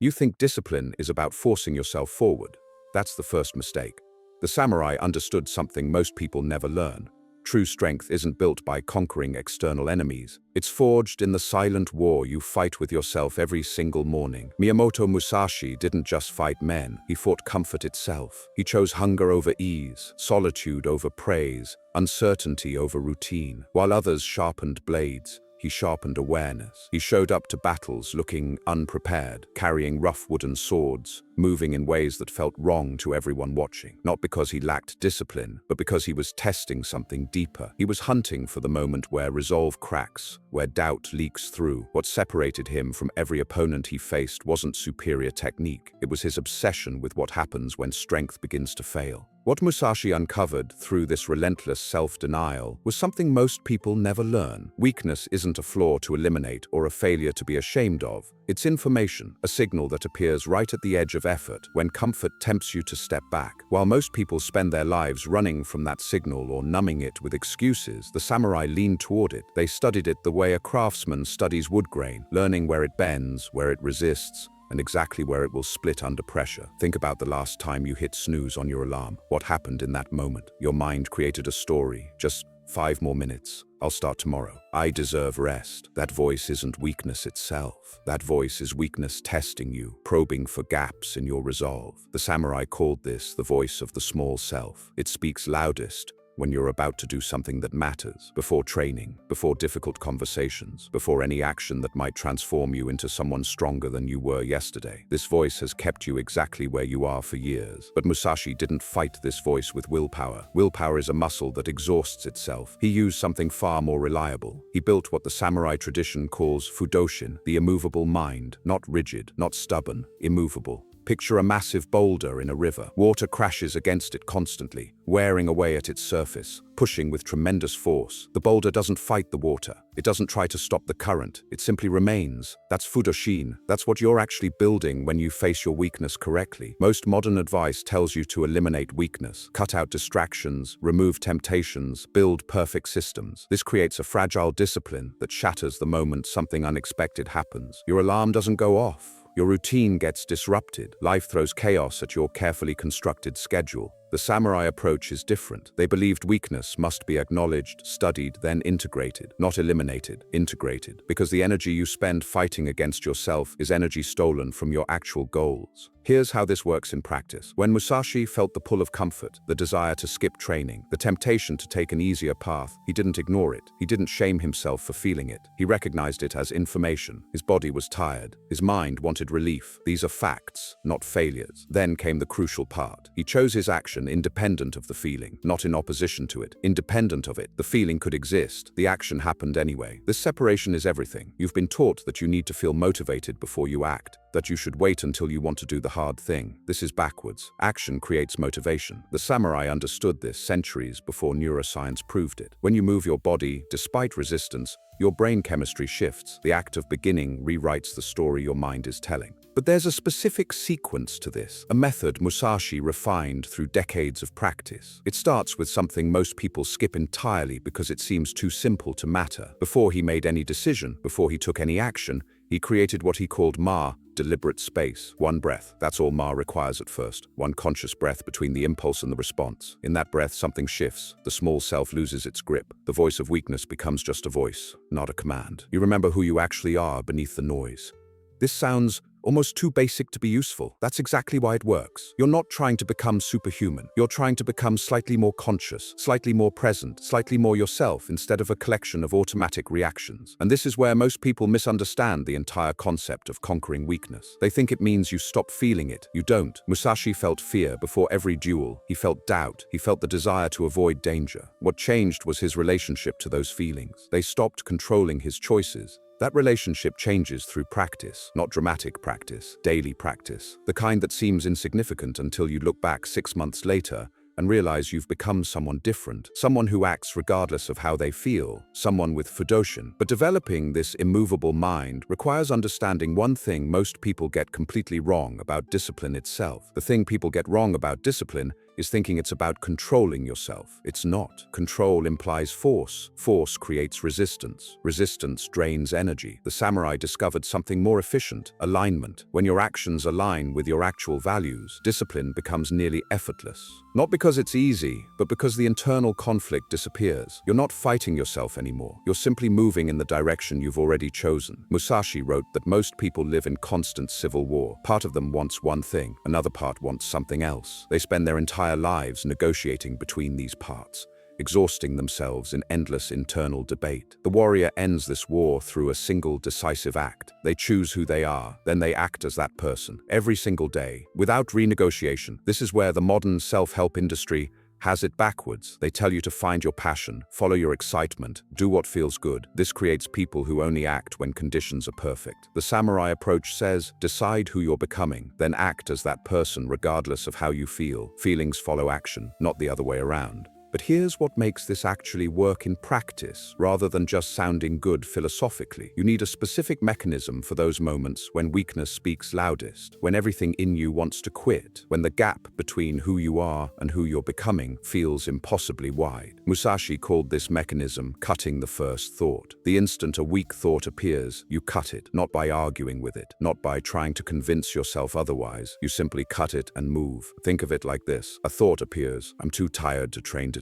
You think discipline is about forcing yourself forward. That's the first mistake. The samurai understood something most people never learn. True strength isn't built by conquering external enemies. It's forged in the silent war you fight with yourself every single morning. Miyamoto Musashi didn't just fight men, he fought comfort itself. He chose hunger over ease, solitude over praise, uncertainty over routine. While others sharpened blades, he sharpened awareness. He showed up to battles looking unprepared, carrying rough wooden swords, moving in ways that felt wrong to everyone watching. Not because he lacked discipline, but because he was testing something deeper. He was hunting for the moment where resolve cracks, where doubt leaks through. What separated him from every opponent he faced wasn't superior technique. It was his obsession with what happens when strength begins to fail. What Musashi uncovered through this relentless self-denial was something most people never learn. Weakness isn't a flaw to eliminate or a failure to be ashamed of. It's information, a signal that appears right at the edge of effort, when comfort tempts you to step back. While most people spend their lives running from that signal or numbing it with excuses, the samurai leaned toward it. They studied it the way a craftsman studies wood grain, learning where it bends, where it resists, and exactly where it will split under pressure. Think about the last time you hit snooze on your alarm. What happened in that moment? Your mind created a story. Just 5 more minutes. I'll start tomorrow. I deserve rest. That voice isn't weakness itself. That voice is weakness testing you, probing for gaps in your resolve. The samurai called this the voice of the small self. It speaks loudest when you're about to do something that matters, before training, before difficult conversations, before any action that might transform you into someone stronger than you were yesterday. This voice has kept you exactly where you are for years. But Musashi didn't fight this voice with willpower. Willpower is a muscle that exhausts itself. He used something far more reliable. He built what the samurai tradition calls fudoshin, the immovable mind, not rigid, not stubborn, immovable. Picture a massive boulder in a river. Water crashes against it constantly, wearing away at its surface, pushing with tremendous force. The boulder doesn't fight the water. It doesn't try to stop the current. It simply remains. That's fudoshin. That's what you're actually building when you face your weakness correctly. Most modern advice tells you to eliminate weakness, cut out distractions, remove temptations, build perfect systems. This creates a fragile discipline that shatters the moment something unexpected happens. Your alarm doesn't go off. Your routine gets disrupted. Life throws chaos at your carefully constructed schedule. The samurai approach is different. They believed weakness must be acknowledged, studied, then integrated. Not eliminated, integrated. Because the energy you spend fighting against yourself is energy stolen from your actual goals. Here's how this works in practice. When Musashi felt the pull of comfort, the desire to skip training, the temptation to take an easier path, he didn't ignore it. He didn't shame himself for feeling it. He recognized it as information. His body was tired. His mind wanted relief. These are facts, not failures. Then came the crucial part. He chose his action independent of the feeling, not in opposition to it. Independent of it, the feeling could exist. The action happened anyway. This separation is everything. You've been taught that you need to feel motivated before you act, that you should wait until you want to do the hard thing. This is backwards. Action creates motivation. The samurai understood this centuries before neuroscience proved it. When you move your body, despite resistance, your brain chemistry shifts. The act of beginning rewrites the story your mind is telling. But there's a specific sequence to this, a method Musashi refined through decades of practice. It starts with something most people skip entirely because it seems too simple to matter. Before he made any decision, before he took any action, he created what he called Ma, deliberate space. One breath. That's all Ma requires at first. One conscious breath between the impulse and the response. In that breath, something shifts. The small self loses its grip. The voice of weakness becomes just a voice, not a command. You remember who you actually are beneath the noise. This sounds almost too basic to be useful. That's exactly why it works. You're not trying to become superhuman. You're trying to become slightly more conscious, slightly more present, slightly more yourself instead of a collection of automatic reactions. And this is where most people misunderstand the entire concept of conquering weakness. They think it means you stop feeling it. You don't. Musashi felt fear before every duel. He felt doubt. He felt the desire to avoid danger. What changed was his relationship to those feelings. They stopped controlling his choices. That relationship changes through practice, not dramatic practice, daily practice, the kind that seems insignificant until you look back 6 months later and realize you've become someone different, someone who acts regardless of how they feel, someone with fudoshin. But developing this immovable mind requires understanding one thing most people get completely wrong about discipline itself. The thing people get wrong about discipline is thinking it's about controlling yourself. It's not. Control implies force. Force creates resistance. Resistance drains energy. The samurai discovered something more efficient: alignment. When your actions align with your actual values, discipline becomes nearly effortless. Not because it's easy, but because the internal conflict disappears. You're not fighting yourself anymore. You're simply moving in the direction you've already chosen. Musashi wrote that most people live in constant civil war. Part of them wants one thing, another part wants something else. They spend their entire lives negotiating between these parts, exhausting themselves in endless internal debate. The warrior ends this war through a single decisive act. They choose who they are, then they act as that person, every single day, without renegotiation. This is where the modern self-help industry has it backwards. They tell you to find your passion, follow your excitement, do what feels good. This creates people who only act when conditions are perfect. The samurai approach says, decide who you're becoming, then act as that person regardless of how you feel. Feelings follow action, not the other way around. But here's what makes this actually work in practice, rather than just sounding good philosophically. You need a specific mechanism for those moments when weakness speaks loudest, when everything in you wants to quit, when the gap between who you are and who you're becoming feels impossibly wide. Musashi called this mechanism cutting the first thought. The instant a weak thought appears, you cut it, not by arguing with it, not by trying to convince yourself otherwise. You simply cut it and move. Think of it like this. A thought appears, I'm too tired to train today.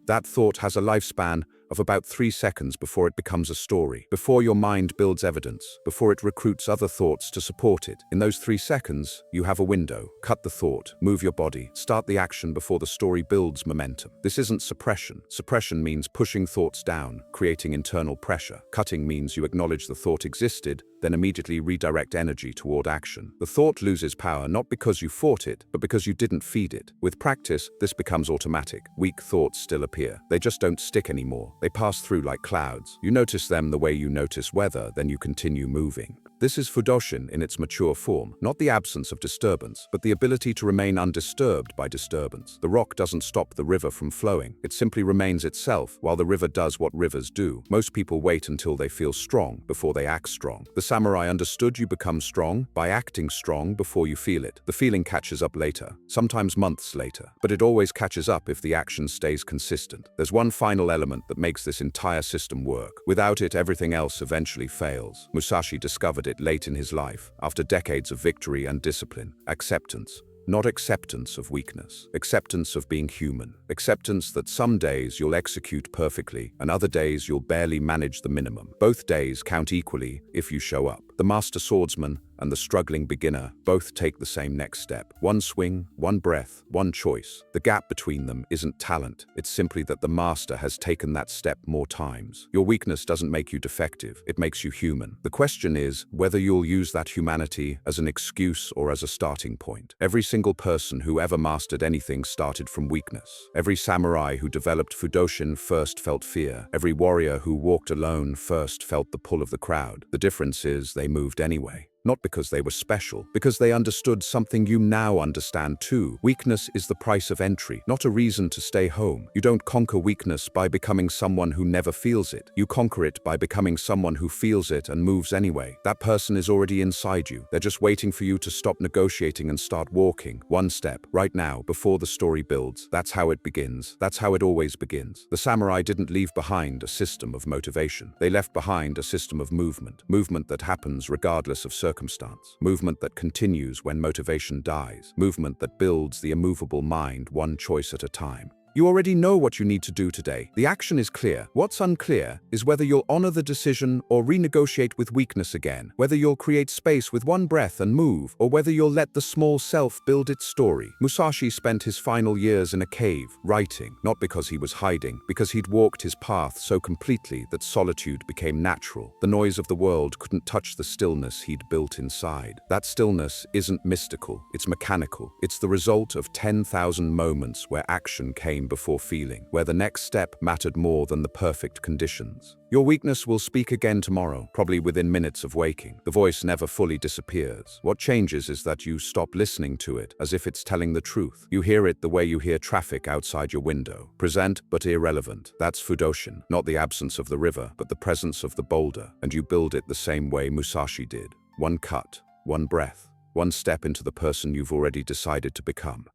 That thought has a lifespan of about 3 seconds before it becomes a story, before your mind builds evidence, before it recruits other thoughts to support it. In those 3 seconds, you have a window. Cut the thought, move your body, start the action before the story builds momentum. This isn't suppression. Suppression means pushing thoughts down, creating internal pressure. Cutting means you acknowledge the thought existed, then immediately redirect energy toward action. The thought loses power not because you fought it, but because you didn't feed it. With practice, this becomes automatic. Weak thoughts still appear. They just don't stick anymore. They pass through like clouds. You notice them the way you notice weather, then you continue moving. This is Fudoshin in its mature form, not the absence of disturbance, but the ability to remain undisturbed by disturbance. The rock doesn't stop the river from flowing. It simply remains itself, while the river does what rivers do. Most people wait until they feel strong before they act strong. The samurai understood you become strong by acting strong before you feel it. The feeling catches up later, sometimes months later, but it always catches up if the action stays consistent. There's one final element that makes this entire system work. Without it, everything else eventually fails. Musashi discovered it late in his life, after decades of victory and discipline. Acceptance. Not acceptance of weakness. Acceptance of being human. Acceptance that some days you'll execute perfectly and other days you'll barely manage the minimum. Both days count equally if you show up. The master swordsman and the struggling beginner both take the same next step. One swing, one breath, one choice. The gap between them isn't talent. It's simply that the master has taken that step more times. Your weakness doesn't make you defective. It makes you human. The question is whether you'll use that humanity as an excuse or as a starting point. Every single person who ever mastered anything started from weakness. Every samurai who developed Fudoshin first felt fear. Every warrior who walked alone first felt the pull of the crowd. The difference is they moved anyway. Not because they were special, because they understood something you now understand too. Weakness is the price of entry, not a reason to stay home. You don't conquer weakness by becoming someone who never feels it. You conquer it by becoming someone who feels it and moves anyway. That person is already inside you. They're just waiting for you to stop negotiating and start walking. One step, right now, before the story builds. That's how it begins. That's how it always begins. The samurai didn't leave behind a system of motivation. They left behind a system of movement. Movement that happens regardless of circumstance. Movement that continues when motivation dies. Movement that builds the immovable mind one choice at a time. You already know what you need to do today. The action is clear. What's unclear is whether you'll honor the decision or renegotiate with weakness again, whether you'll create space with one breath and move, or whether you'll let the small self build its story. Musashi spent his final years in a cave, writing, not because he was hiding, because he'd walked his path so completely that solitude became natural. The noise of the world couldn't touch the stillness he'd built inside. That stillness isn't mystical, it's mechanical. It's the result of 10,000 moments where action came before feeling, where the next step mattered more than the perfect conditions. Your weakness will speak again tomorrow, probably within minutes of waking. The voice never fully disappears. What changes is that you stop listening to it as if it's telling the truth. You hear it the way you hear traffic outside your window. Present but irrelevant. That's Fudoshin, not the absence of the river, but the presence of the boulder. And you build it the same way Musashi did. One cut, one breath, one step into the person you've already decided to become.